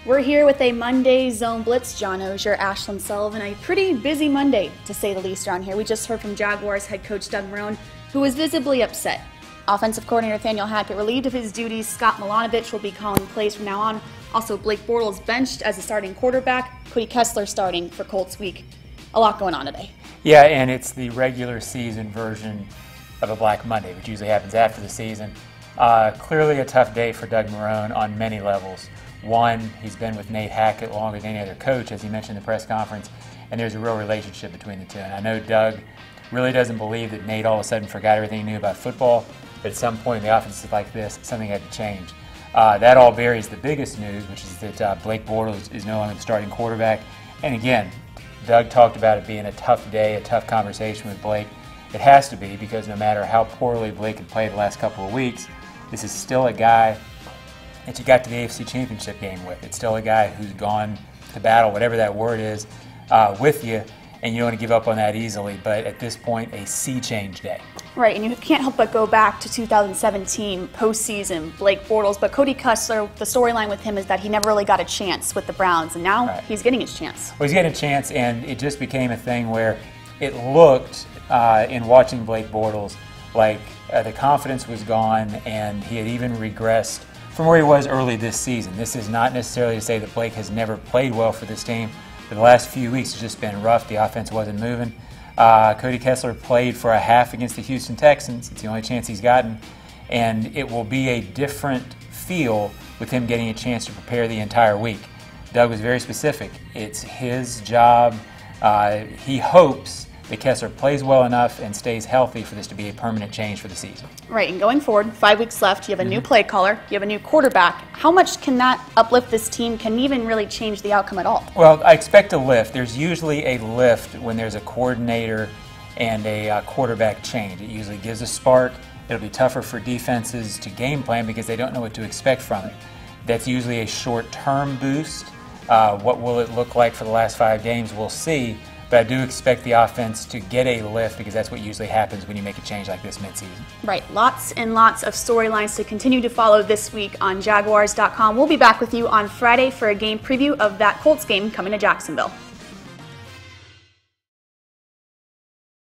We're here with a Monday Zone Blitz. John Oehser, Ashlyn Sullivan. A pretty busy Monday, to say the least, around here. We just heard from Jaguars head coach Doug Marrone, who was visibly upset. Offensive coordinator Nathaniel Hackett relieved of his duties. Scott Milanovich will be calling plays from now on. Also, Blake Bortles benched as a starting quarterback. Cody Kessler starting for Colts week. A lot going on today. Yeah, and it's the regular season version of a Black Monday, which usually happens after the season. Clearly a tough day for Doug Marrone on many levels. One, he's been with Nate Hackett longer than any other coach, as he mentioned in the press conference, and there's a real relationship between the two. And I know Doug really doesn't believe that Nate all of a sudden forgot everything he knew about football, but at some point in the offense like this, something had to change. That all varies the biggest news, which is that Blake Bortles is no longer the starting quarterback. And again, Doug talked about it being a tough day, a tough conversation with Blake. It has to be, because no matter how poorly Blake had played the last couple of weeks, this is still a guy that you got to the AFC Championship game with. It's still a guy who's gone to battle, whatever that word is, with you, and you don't want to give up on that easily. But at this point, a sea change day. Right, and you can't help but go back to 2017 postseason, Blake Bortles. But Cody Kessler, the storyline with him is that he never really got a chance with the Browns, and now he's getting his chance. Well, he's getting a chance, and it just became a thing where it looked, in watching Blake Bortles, like the confidence was gone, and he had even regressed from where he was early this season. This is not necessarily to say that Blake has never played well for this team, but the last few weeks has just been rough. The offense wasn't moving. Cody Kessler played for a half against the Houston Texans. It's the only chance he's gotten, and it will be a different feel with him getting a chance to prepare the entire week. Doug was very specific. It's his job. He hopes that Kessler plays well enough and stays healthy for this to be a permanent change for the season. Right, and going forward, 5 weeks left, you have a new play caller, you have a new quarterback. How much can that uplift this team? Can even really change the outcome at all? Well, I expect a lift. There's usually a lift when there's a coordinator and a quarterback change. It usually gives a spark. It'll be tougher for defenses to game plan because they don't know what to expect from it. That's usually a short-term boost. What will it look like for the last 5 games? We'll see. But I do expect the offense to get a lift, because that's what usually happens when you make a change like this midseason. Right. Lots and lots of storylines to continue to follow this week on Jaguars.com. We'll be back with you on Friday for a game preview of that Colts game coming to Jacksonville.